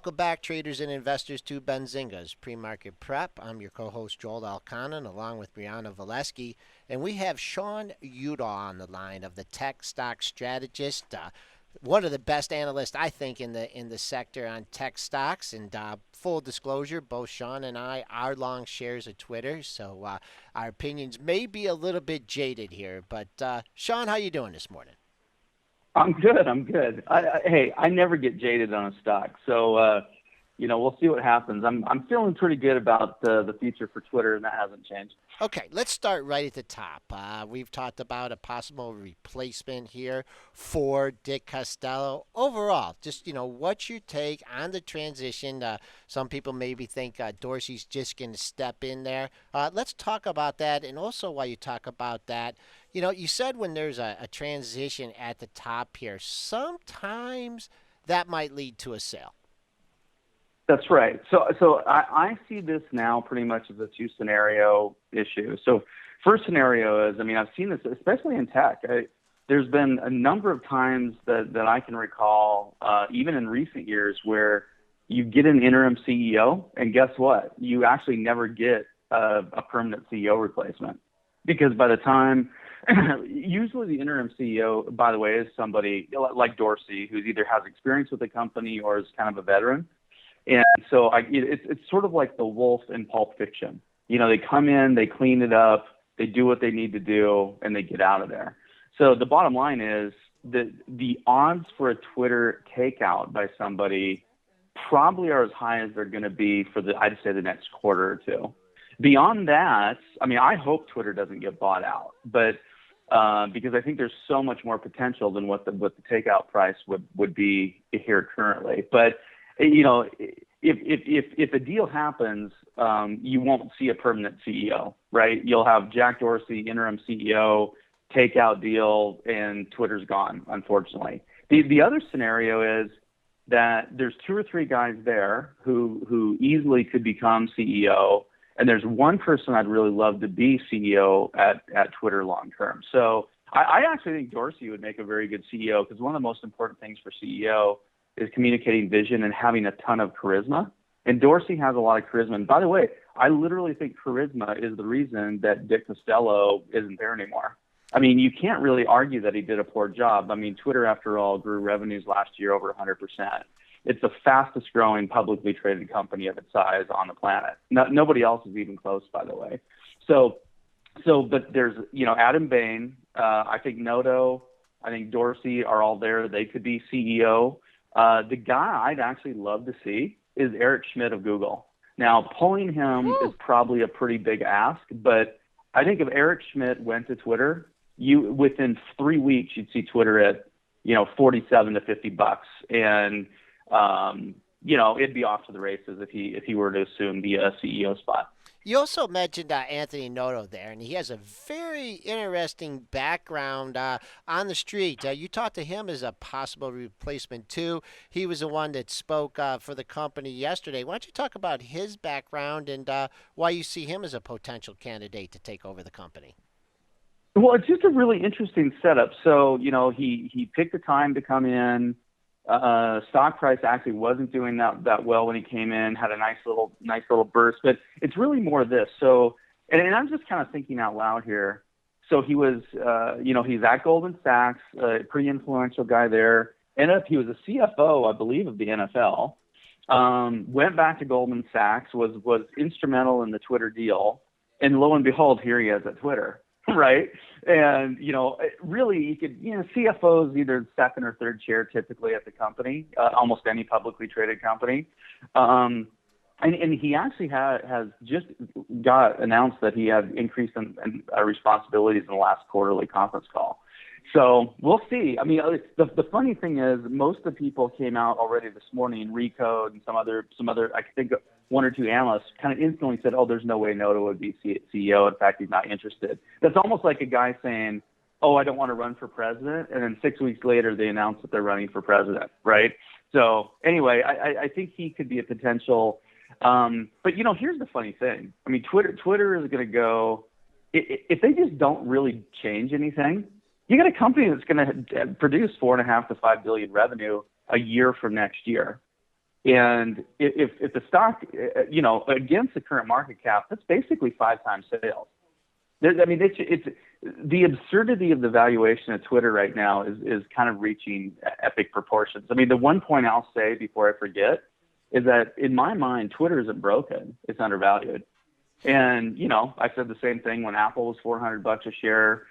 Welcome back, traders and investors, to Benzinga's Pre-Market Prep. I'm your co-host, Joel Alconin, along with Brianna Valesky, and we have Sean Udall on the line of the Tech Stock Strategist, one of the best analysts, I think, in the sector on tech stocks. And full disclosure, both Sean and I are long shares of Twitter, so our opinions may be a little bit jaded here. But Sean, how you doing this morning? I'm good. Hey, I never get jaded on a stock, so we'll see what happens. I'm feeling pretty good about the future for Twitter, and that hasn't changed. Okay, let's start right at the top. We've talked about a possible replacement here for Dick Costolo. Overall, just what's your take on the transition? Some people maybe think Dorsey's just going to step in there. Let's talk about that, and also while you talk about that, you said when there's a transition at the top here, sometimes that might lead to a sale. That's right. So I see this now pretty much as a two-scenario issue. So first scenario is, I've seen this, especially in tech. There's been a number of times that I can recall, even in recent years, where you get an interim CEO, and guess what? You actually never get a permanent CEO replacement. Because by the time, usually the interim CEO, by the way, is somebody like Dorsey, who either has experience with the company or is kind of a veteran. And so it's sort of like the wolf in Pulp Fiction. They come in, they clean it up, they do what they need to do, and they get out of there. So the bottom line is that the odds for a Twitter takeout by somebody probably are as high as they're going to be for I'd say the next quarter or two. Beyond that, I hope Twitter doesn't get bought out, but because I think there's so much more potential than what the takeout price would be here currently. But if a deal happens, you won't see a permanent CEO, right? You'll have Jack Dorsey, interim CEO, takeout deal, and Twitter's gone, unfortunately. The other scenario is that there's two or three guys there who easily could become CEO, and there's one person I'd really love to be CEO at Twitter long term. So I actually think Dorsey would make a very good CEO, because one of the most important things for CEO is communicating vision and having a ton of charisma. And Dorsey has a lot of charisma. And by the way, I literally think charisma is the reason that Dick Costolo isn't there anymore. You can't really argue that he did a poor job. Twitter, after all, grew revenues last year over 100%. It's the fastest growing publicly traded company of its size on the planet. Nobody else is even close, by the way. But there's, Adam Bain, I think Noto, I think Dorsey are all there. They could be CEO. The guy I'd actually love to see is Eric Schmidt of Google. Now, pulling him is probably a pretty big ask, but I think if Eric Schmidt went to Twitter, within 3 weeks you'd see Twitter at $47 to $50, and it'd be off to the races if he were to assume the CEO spot. You also mentioned Anthony Noto there, and he has a very interesting background on the street. You talked to him as a possible replacement, too. He was the one that spoke for the company yesterday. Why don't you talk about his background and why you see him as a potential candidate to take over the company? Well, it's just a really interesting setup. So, he picked a time to come in. Stock price actually wasn't doing that well when he came in, had a nice little burst, but it's really more this. So, and I'm just kind of thinking out loud here. So he was, he's at Goldman Sachs, a pretty influential guy there. He was a CFO, I believe, of the NFL. Went back to Goldman Sachs, was instrumental in the Twitter deal, and lo and behold, here he is at Twitter. Right. And, really you could, CFOs either second or third chair typically at the company, almost any publicly traded company. And he actually has just got announced that he had increased in responsibilities in the last quarterly conference call. So we'll see. The funny thing is most of the people came out already this morning, Recode and some other, I think one or two analysts kind of instantly said, oh, there's no way Noto would be CEO. In fact, he's not interested. That's almost like a guy saying, oh, I don't want to run for president. And then 6 weeks later, they announce that they're running for president. Right. So anyway, I think he could be a potential. But, here's the funny thing. Twitter is going to go, if they just don't really change anything, you got a company that's going to produce 4.5 to 5 billion revenue a year from next year. And if the stock, against the current market cap, that's basically 5 times sales. I mean, it's the absurdity of the valuation of Twitter right now is kind of reaching epic proportions. I mean, the one point I'll say before I forget is that in my mind, Twitter isn't broken; it's undervalued. And I said the same thing when Apple was $400 a share,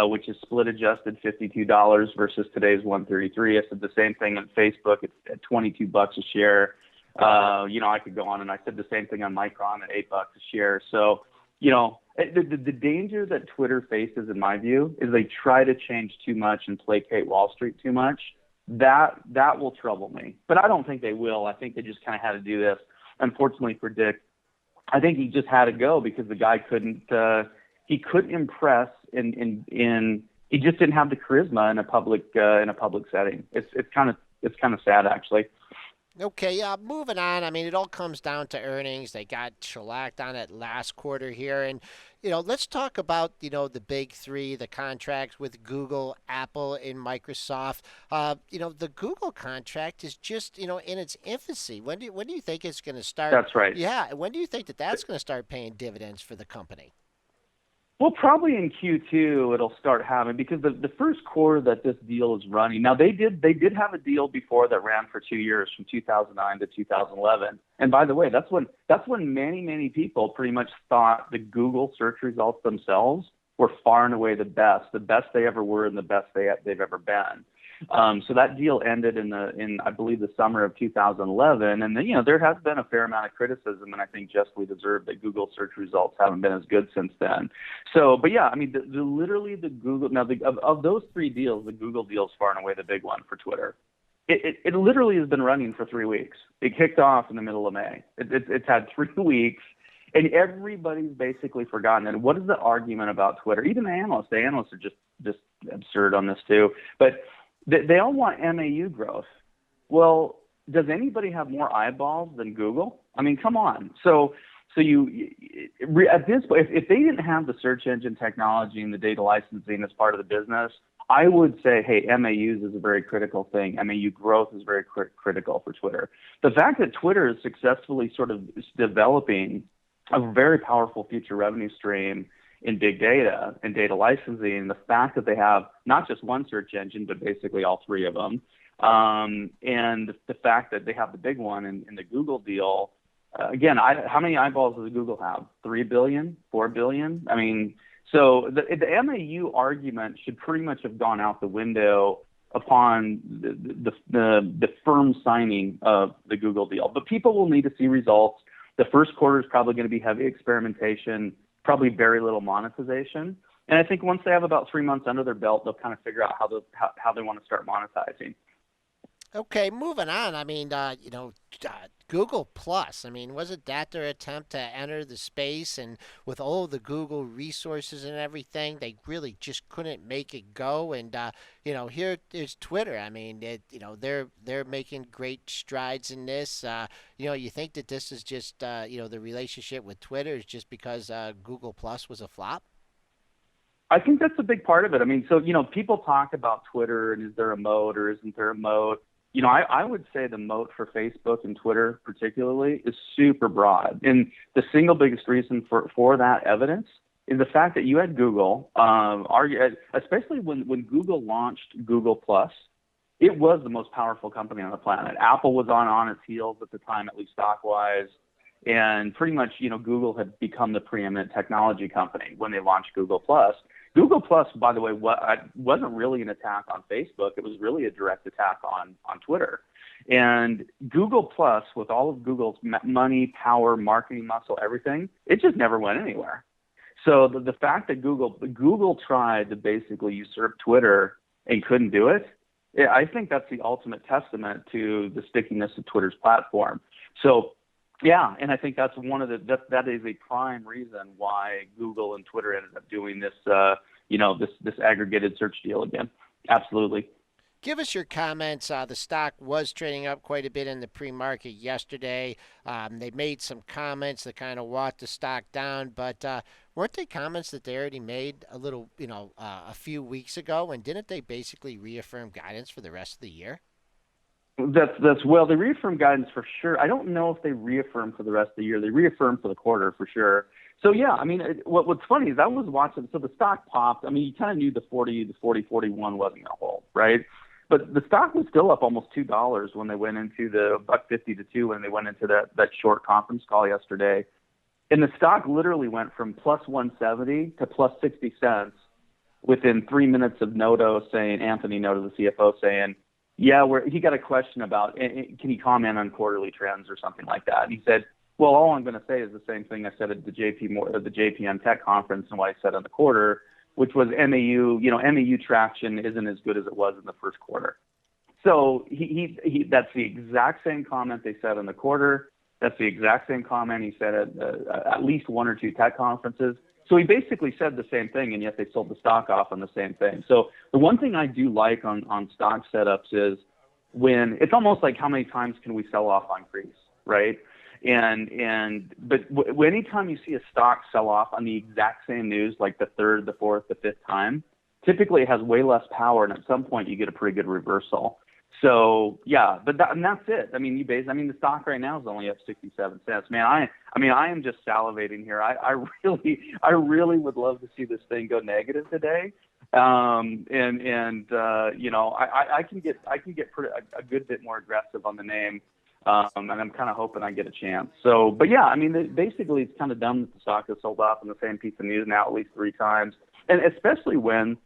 which is split adjusted $52 versus today's 133. I said the same thing on Facebook. It's at $22 a share. I could go on, and I said the same thing on Micron at $8 a share. So, the danger that Twitter faces, in my view, is they try to change too much and placate Wall Street too much. That will trouble me, but I don't think they will. I think they just kind of had to do this. Unfortunately for Dick, I think he just had to go because the guy couldn't impress he just didn't have the charisma in a public setting. It's kind of sad, actually. Okay, moving on. I mean, it all comes down to earnings. They got shellacked on it last quarter here. And, let's talk about, the big three, the contracts with Google, Apple, and Microsoft. The Google contract is just, in its infancy. When do you think it's going to start? That's right. Yeah. When do you think that's going to start paying dividends for the company? Well, probably in Q2 it'll start having, because the first quarter that this deal is running. Now they did have a deal before that ran for 2 years, from 2009 to 2011. And by the way, that's when many people pretty much thought the Google search results themselves were far and away the best they ever were, and the best they've ever been. So that deal ended in I believe the summer of 2011, and then there has been a fair amount of criticism, and I think justly deserved, that Google search results haven't been as good since then. So, but yeah, I mean, literally the Google, now of those three deals, the Google deal is far and away the big one for Twitter. It literally has been running for 3 weeks. It kicked off in the middle of May. It's had 3 weeks. And everybody's basically forgotten it. What is the argument about Twitter? Even the analysts are just absurd on this too. But they all want MAU growth. Well, does anybody have more eyeballs than Google? I mean, come on. So you at this point, if they didn't have the search engine technology and the data licensing as part of the business, I would say, hey, MAUs is a very critical thing. MAU growth is very critical for Twitter. The fact that Twitter is successfully sort of developing a very powerful future revenue stream in big data and data licensing, the fact that they have not just one search engine, but basically all three of them, and the fact that they have the big one in the Google deal. Again, how many eyeballs does Google have? 3 billion, 4 billion? I mean, so the MAU argument should pretty much have gone out the window upon the firm signing of the Google deal. But people will need to see results. The first quarter is probably going to be heavy experimentation, probably very little monetization. And I think once they have about 3 months under their belt, they'll kind of figure out how they want to start monetizing. Okay, moving on. I mean, Google Plus. I mean, wasn't that their attempt to enter the space? And with all the Google resources and everything, they really just couldn't make it go. And here is Twitter. I mean, they're making great strides in this. You think that this is just the relationship with Twitter is just because Google Plus was a flop? I think that's a big part of it. I mean, so people talk about Twitter and is there a moat or isn't there a moat? I would say the moat for Facebook and Twitter particularly is super broad. And the single biggest reason for that evidence is the fact that you had Google, especially when Google launched Google Plus, it was the most powerful company on the planet. Apple was on its heels at the time, at least stock-wise. And pretty much, Google had become the preeminent technology company when they launched Google Plus. Google Plus, by the way, wasn't really an attack on Facebook. It was really a direct attack on Twitter. And Google Plus, with all of Google's money, power, marketing muscle, everything, it just never went anywhere. So the fact that Google tried to basically usurp Twitter and couldn't do it, I think that's the ultimate testament to the stickiness of Twitter's platform. So yeah, and I think that's that is a prime reason why Google and Twitter ended up doing this, this aggregated search deal again. Absolutely. Give us your comments. The stock was trading up quite a bit in the pre-market yesterday. They made some comments that kind of walked the stock down, but weren't they comments that they already made a few weeks ago? And didn't they basically reaffirm guidance for the rest of the year? That's well, they reaffirmed guidance for sure. I don't know if they reaffirmed for the rest of the year. They reaffirmed for the quarter for sure. So yeah, I mean, what's funny is I was watching. So the stock popped. I mean, you kind of knew the 41 wasn't gonna hold, right? But the stock was still up almost $2 when they went into the $1.50 to 2 when they went into that short conference call yesterday. And the stock literally went from plus 170 to plus 60 cents within 3 minutes of Anthony Noto, the CFO, saying, yeah, he got a question about, can you comment on quarterly trends or something like that? And he said, well, all I'm going to say is the same thing I said at the JPM Tech conference and what I said on the quarter, which was MAU traction isn't as good as it was in the first quarter. So that's the exact same comment they said in the quarter. That's the exact same comment he said at least one or two tech conferences. So he basically said the same thing, and yet they sold the stock off on the same thing. So the one thing I do like on stock setups is when it's almost like how many times can we sell off on crease, right? But anytime you see a stock sell off on the exact same news, like the third, the fourth, the fifth time, typically it has way less power, and at some point you get a pretty good reversal. So yeah, and that's it. I mean, the stock right now is only up 67 cents. Man, I am just salivating here. I really would love to see this thing go negative today. I can get a good bit more aggressive on the name. And I'm kind of hoping I get a chance. So, but yeah, I mean, basically it's kind of dumb that the stock has sold off on the same piece of news now at least 3 times. And especially when,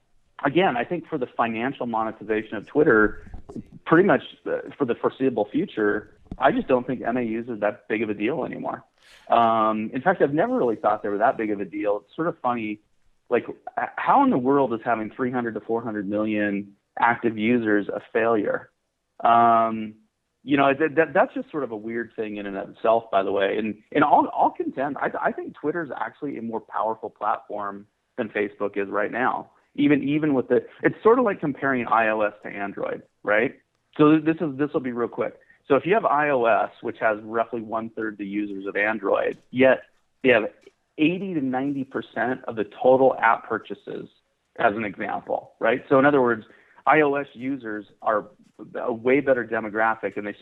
again, I think for the financial monetization of Twitter, pretty much for the foreseeable future, I just don't think MAUs are that big of a deal anymore. In fact, I've never really thought they were that big of a deal. It's sort of funny, like how in the world is having 300 to 400 million active users a failure? That's just sort of a weird thing in and of itself, by the way. And I'll contend, I think Twitter is actually a more powerful platform than Facebook is right now. Even with it's sort of like comparing iOS to Android, right? So this will be real quick. So if you have iOS, which has roughly 1/3 the users of Android, yet they have 80 to 90% of the total app purchases, as an example, right? So in other words, iOS users are a way better demographic, and they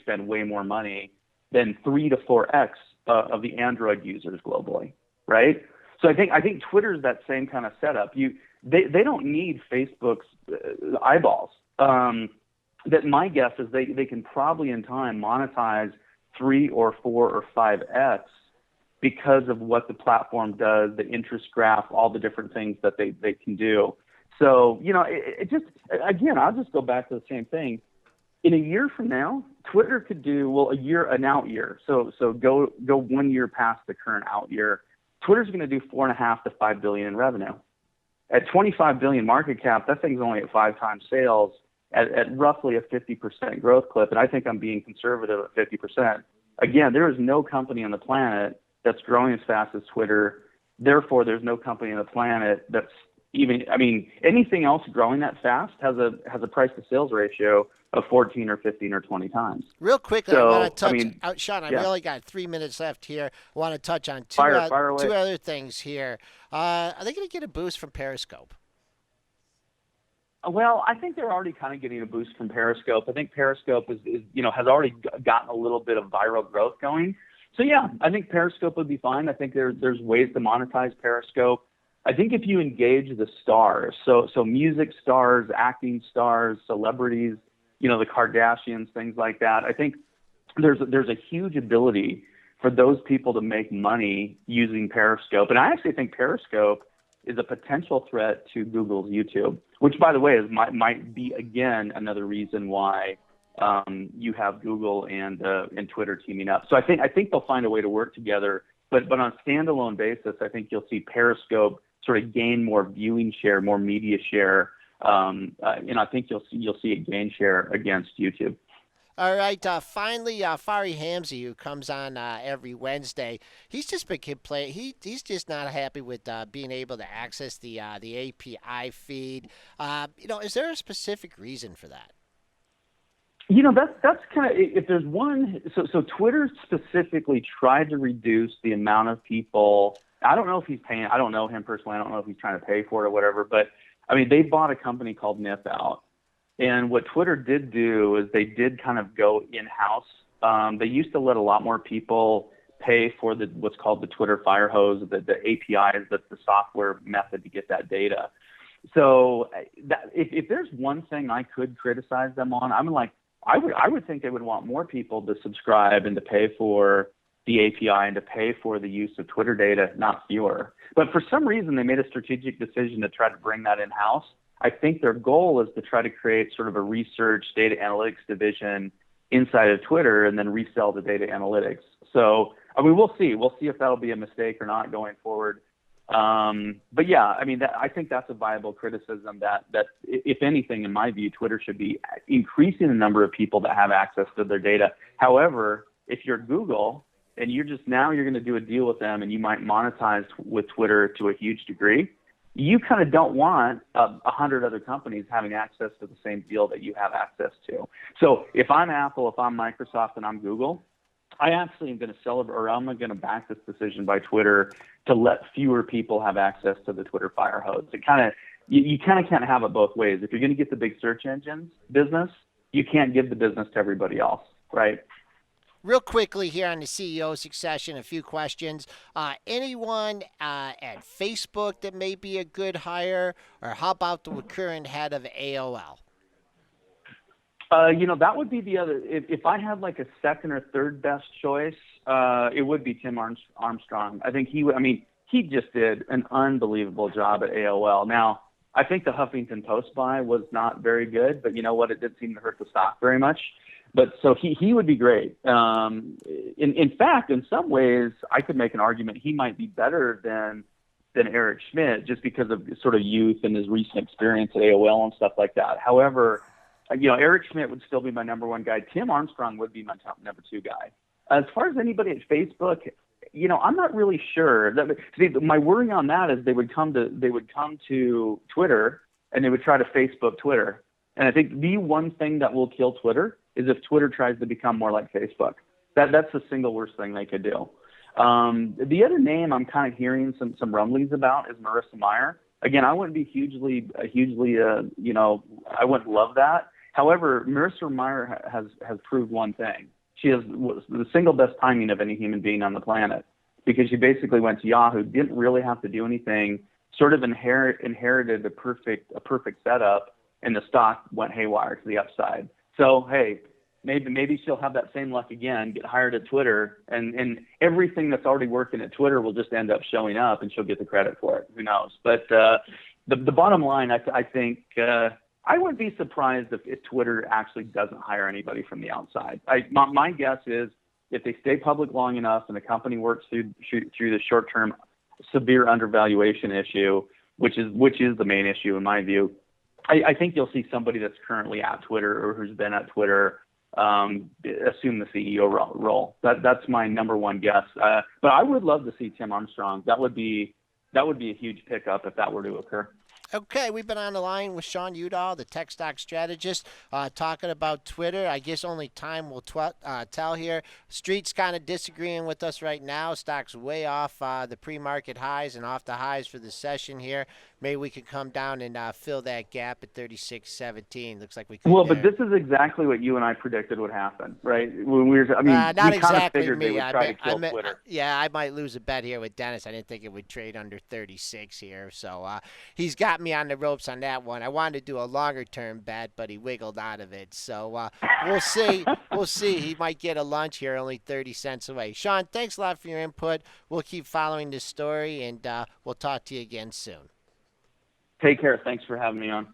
spend way more money than 3 to 4x of the Android users globally, right? So I think Twitter's that same kind of setup. They don't need Facebook's eyeballs. That my guess is they can probably in time monetize 3 or 4 or 5x because of what the platform does, the interest graph, all the different things that they can do. So, it just, again, I'll just go back to the same thing. In a year from now, Twitter could do, an out year. So go 1 year past the current out year. Twitter's going to do $4.5 to 5 billion in revenue. At 25 billion market cap, that thing's only at 5 times sales at roughly a 50% growth clip. And I think I'm being conservative at 50%. Again, there is no company on the planet that's growing as fast as Twitter. Therefore, there's no company on the planet that's anything else growing that fast has a price to sales ratio of 14 or 15 or 20 times. Real quickly, so, I want to touch, Sean, I really got 3 minutes left here. I want to touch on two other things here. Are they going to get a boost from Periscope? Well, I think they're already kind of getting a boost from Periscope. I think Periscope has already gotten a little bit of viral growth going. So yeah, I think Periscope would be fine. I think there's ways to monetize Periscope. I think if you engage the stars, so music stars, acting stars, celebrities, the Kardashians, things like that, I think there's a huge ability for those people to make money using Periscope. And I actually think Periscope is a potential threat to Google's YouTube, which, by the way, might be, again, another reason why you have Google and Twitter teaming up. So I think they'll find a way to work together. But on a standalone basis, I think you'll see Periscope sort of gain more viewing share, more media share. I think you'll see it gain share against YouTube. All right. Finally, Fari Hamzy, who comes on every Wednesday, he's just been complaining. He's just not happy with being able to access the API feed. Is there a specific reason for that? That's kind of, if there's one. So Twitter specifically tried to reduce the amount of people. I don't know if he's paying. I don't know him personally. I don't know if he's trying to pay for it or whatever. But I mean, they bought a company called Nip out. And what Twitter did do is they did kind of go in-house. They used to let a lot more people pay for what's called the Twitter fire hose, the APIs, that's the software method to get that data. So if there's one thing I could criticize them on, I would think they would want more people to subscribe and to pay for the API and to pay for the use of Twitter data, not fewer. But for some reason, they made a strategic decision to try to bring that in-house. I think their goal is to try to create sort of a research data analytics division inside of Twitter and then resell the data analytics. So, I mean, we'll see. We'll see if that'll be a mistake or not going forward. But yeah, I mean, I think that's a viable criticism that if anything, in my view, Twitter should be increasing the number of people that have access to their data. However, if you're Google and you're going to do a deal with them and you might monetize with Twitter to a huge degree, you kind of don't want 100 other companies having access to the same deal that you have access to. So if I'm Apple, if I'm Microsoft, and I'm Google, I actually am going to celebrate, or I'm going to back this decision by Twitter to let fewer people have access to the Twitter fire hose. You kind of can't have it both ways. If you're going to get the big search engines business, you can't give the business to everybody else, right? Real quickly here on the CEO succession, a few questions. Anyone at Facebook that may be a good hire, or how about the current head of AOL? That would be the other. If I had like a second or third best choice, it would be Tim Armstrong. I think he just did an unbelievable job at AOL. Now, I think the Huffington Post buy was not very good, but you know what? It did seem to hurt the stock very much. But so he would be great. In fact, in some ways, I could make an argument he might be better than Eric Schmidt just because of sort of youth and his recent experience at AOL and stuff like that. However, Eric Schmidt would still be my number one guy. Tim Armstrong would be my top number two guy. As far as anybody at Facebook, I'm not really sure. My worry on that is they would come to Twitter and they would try to Facebook Twitter. And I think the one thing that will kill Twitter is if Twitter tries to become more like Facebook. That's the single worst thing they could do. The other name I'm kind of hearing some rumblings about is Marissa Mayer. Again, I wouldn't be hugely, I wouldn't love that. However, Marissa Mayer has proved one thing. She has the single best timing of any human being on the planet, because she basically went to Yahoo, didn't really have to do anything, sort of inherited a perfect setup, and the stock went haywire to the upside. So, hey, maybe she'll have that same luck again, get hired at Twitter, and everything that's already working at Twitter will just end up showing up, and she'll get the credit for it. Who knows? But the bottom line, I think I wouldn't be surprised if Twitter actually doesn't hire anybody from the outside. My guess is if they stay public long enough and the company works through the short-term severe undervaluation issue, which is the main issue in my view, I think you'll see somebody that's currently at Twitter or who's been at Twitter assume the CEO role. That's my number one guess. But I would love to see Tim Armstrong. That would be a huge pickup if that were to occur. Okay, we've been on the line with Sean Udall, the tech stock strategist, talking about Twitter. I guess only time will tell here. Street's kind of disagreeing with us right now. Stock's way off the pre-market highs and off the highs for the session here. Maybe we could come down and fill that gap at 36.17. Looks like we could. Well, but this is exactly what you and I predicted would happen, right? When we not we exactly kind of figured me. they would try to kill Twitter. Yeah, I might lose a bet here with Dennis. I didn't think it would trade under 36 here. So he's got me on the ropes on that one. I wanted to do a longer-term bet, but he wiggled out of it. So we'll see. We'll see. He might get a lunch here, only 30 cents away. Sean, thanks a lot for your input. We'll keep following this story, and we'll talk to you again soon. Take care. Thanks for having me on.